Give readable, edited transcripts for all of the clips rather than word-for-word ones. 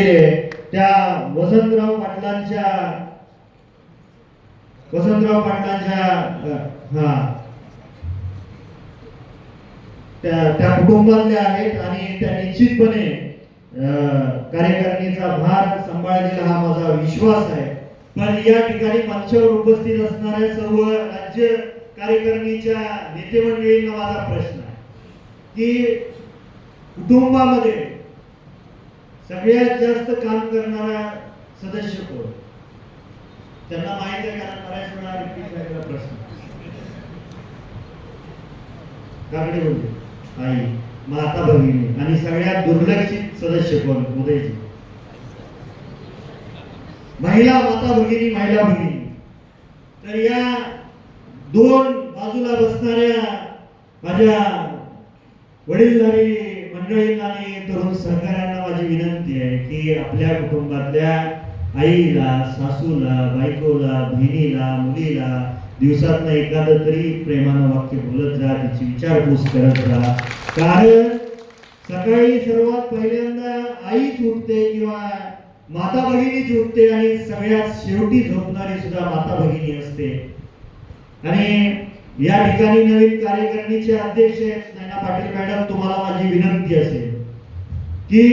आहे त्या वसंतराव पाटलांच्या हा त्या कुटुंबातल्या आहेत आणि त्या निश्चितपणे कार्यकारिणीचा भार सांभाळलेला हा माझा विश्वास आहे. पण या ठिकाणी मंचावर उपस्थित असणाऱ्या सर्व राज्य कार्यकारिणीच्या नेते मंडळींना माझा प्रश्न आहे की कुटुंबामध्ये सगळ्यात जास्त काम करणारा सदस्य कोण? त्यांना माहिती आहे, कारण बऱ्याच वेळा रिपीट झालेला प्रश्न. काकडे बोलते आई, माता भगिनी आणि सगळ्यात दुर्लक्षित सदस्य कोण? उदयजी. महिला माता भगिनी, महिला भगिनी. तर या दोन बाजूला बसणाऱ्या माझ्या वडीलधारी मंडळींना आणि तरुण सहकाऱ्यांना माझी विनंती आहे की आपल्या कुटुंबातल्या आईला, सासूला, बायकोला, बहिणीला, मुलीला दिवसातनं एखादं तरी प्रेमानं वाक्य बोलत राहा, तिची विचारपूस करत राहा. कारण सकाळी सर्वात पहिल्यांदा आईच उठते किंवा माता भगिनीच उठते आणि सगळ्यात शेवटी झोपणारी सुद्धा माता भगिनी असते. आणि या ठिकाणी नवीन कार्यकारिणीचे अध्यक्ष नैना पाटील मॅडम, तुम्हाला माझी विनंती असेल की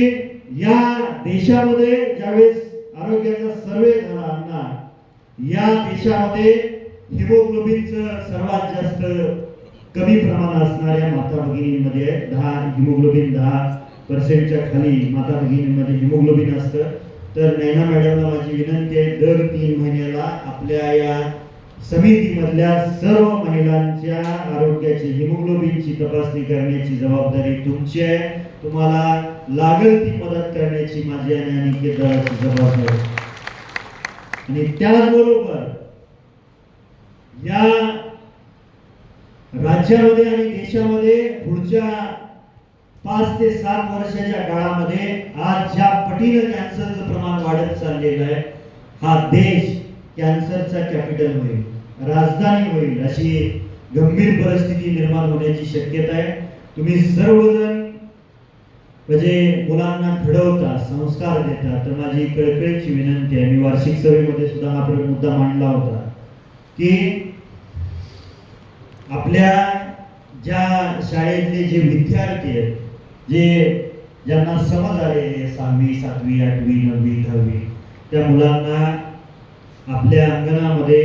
या देशामध्ये ज्यावेळेस आरोग्याचा सर्वे झाला ना, या देशामध्ये हिमोग्लोबिनचं सर्वात जास्त कमी प्रमाण असणाऱ्या माता भगिनींमध्ये 10 हिमोग्लोबिन 10% खाली माता भगिनींमध्ये हिमोग्लोबिन असतं. तर नैना मॅडमला माझी विनंती आहे, दर 3 महिन्याला आपल्या या समितीमधल्या सर्व महिलांच्या आरोग्याची हिमोग्लोबिनची तपासणी करण्याची जबाबदारी तुमची आहे. तुम्हाला लागेल ती मदत करण्याची माझी आणि अनिकेत दादाची जबाबदारी. आणि त्याचबरोबर या राज्यामध्ये आणि देशामध्ये पुढच्या 5 ते 7 वर्षाच्या काळामध्ये आज ज्या पटीनं कॅन्सरचं प्रमाण वाढत चाललेलं आहे, हा देश कॅन्सरचा कॅपिटल होईल, राजधानी होईल, अशी गंभीर परिस्थिती निर्माण होण्याची शक्यता आहे. तुम्ही सर्वजण म्हणजे मुलांना घडवता, संस्कार देता, तर माझी कळकळीची विनंती आहे. मी वार्षिक सभेमध्ये सुद्धा हा मुद्दा मांडला होता की आपल्या ज्या शाळेतले जे विद्यार्थी आहेत, ज्यांना समज आलेले 6वी 7वी 8वी 9वी 10वी, त्या मुलांना आपल्या अंगणामध्ये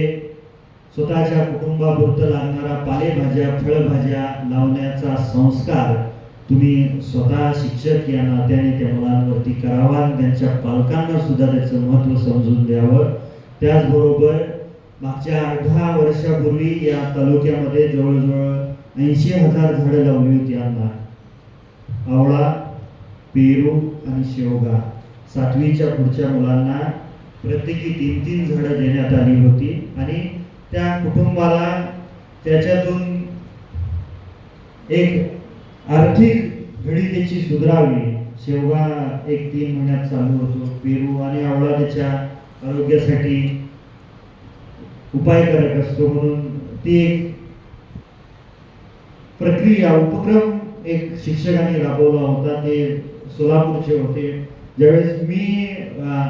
स्वतःच्या कुटुंबापुरतं लागणारा पालेभाज्या फळभाज्या लावण्याचा संस्कार तुम्ही स्वतः शिक्षक या नात्याने त्या मुलांवरती करावा, त्यांच्या पालकांना सुद्धा त्याचं महत्त्व समजून द्यावं. त्याचबरोबर मागच्या 18 वर्षापूर्वी या तालुक्यामध्ये जवळजवळ 80,000 झाडं लावली होती. आवळा, पेरू आणि शेवगा 7वीच्या पुढच्या मुलांना प्रत्येकी 3-3 झाडं देण्यात आली होती. आणि त्या कुटुंबाला त्याच्यातून एक आर्थिक घडी त्याची सुधारावी. शेवगा एक 3 महिन्यात चालू होतो, पेरू आणि आवळा त्याच्या आरोग्यासाठी उपायकारक असतो, म्हणून ती एक प्रक्रिया उपक्रम एक शिक्षकांनी राबवला होता. ते सोलापूरचे होते. ज्यावेळेस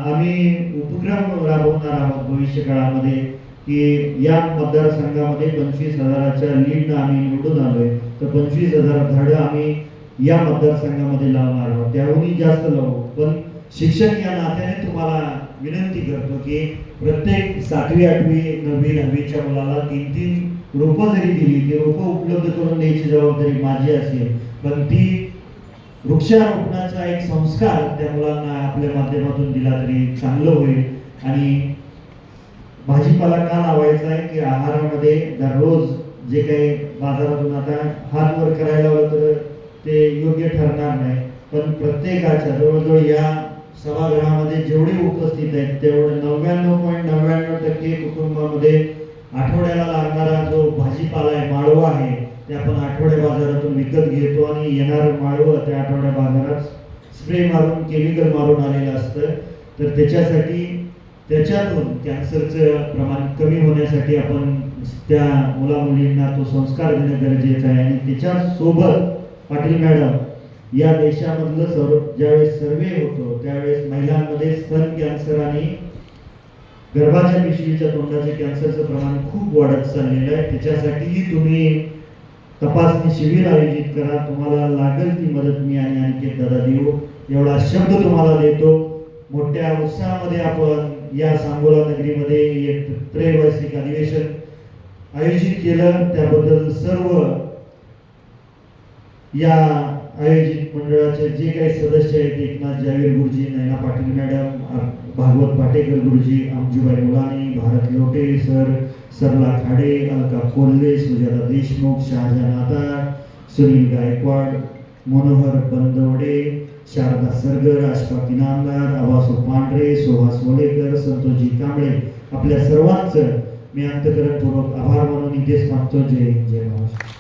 आम्ही उपक्रम राबवणार आहोत भविष्य काळामध्ये की या मतदारसंघामध्ये 25,000च्या लीडनं आम्ही निवडून आलोय, तर 25,000 झाडं आम्ही या मतदारसंघामध्ये लावणार आहोत, त्याहूनही जास्त लावू. पण शिक्षक या नात्याने तुम्हाला विनंती करतो की प्रत्येक 7वी 8वी 9वी 10वीच्या मुलाला 3-3 रोपं जरी दिली, ती रोपं उपलब्ध करून द्यायची जबाबदारी माझी असेल. पण ती वृक्षारोपणाचा एक संस्कार त्या मुलांना आपल्या माध्यमातून दिला तरी चांगलं होईल. आणि भाजीपाला का लावायचा आहे की आहारामध्ये दररोज जे काही बाजारातून आता हात वर करायला हवं तर ते योग्य ठरणार नाही. पण प्रत्येकाच्या जवळजवळ या सभागृहामध्ये जेवढे उपस्थित आहेत तेवढे 99.99% कुटुंबामध्ये आठवड्याला लागणारा जो भाजीपाला आहे, माळवा आहे, ते आपण आठवड्या बाजारातून विकत घेतो आणि येणारं माळवं त्या आठवड्या बाजारात स्प्रे मारून केमिकल मारून आलेलं असतं. तर त्याच्यातून कॅन्सरचं प्रमाण कमी होण्यासाठी आपण त्या मुलामुलींना तो संस्कार देणं गरजेचं आहे. आणि त्याच्यासोबत पाटील मॅडम, या देशामधलं ज्यावेळेस सर्वे होतो त्यावेळेस महिलांमध्ये स्तन कॅन्सर आणि गर्भाच्या पिशवीच्या तोंडाच्या कॅन्सरचं प्रमाण खूप वाढत चाललेलं आहे. त्याच्यासाठीही तुम्ही तपासणी शिबिर आयोजित करा. तुम्हाला लागेल ती मदत मी आणि अनिकेत दादा देऊ एवढा शब्द तुम्हाला देतो. मोठ्या उत्साहामध्ये आपण या सांगोला नगरीमध्ये एक त्रैवार्षिक अधिवेशन आयोजित केलं. त्याबद्दल सर्व या आयोजित मंडळाचे जे काही सदस्य आहेत, एकनाथ जावेर गुरुजी, नैना पाटील मॅडम, भागवत पाटेकर गुरुजी, आमजूबाई मुलानी, भारत लोटे सर, सरला खाडे, अलका कोल्हे, सुजाता देशमुख, शहाजान आतार, सुनील गायकवाड, मनोहर बंदवडे, शारदा सरगर, अशफाक इनामदार, आबासो पांढरे, सुहास वलेकर, संतोषजी कांबळे, आपल्या सर्वांचं मी अंतःकरणपूर्वक आभार मानून इथेच मागतो. जय हिंद, जय महाराष्ट्र.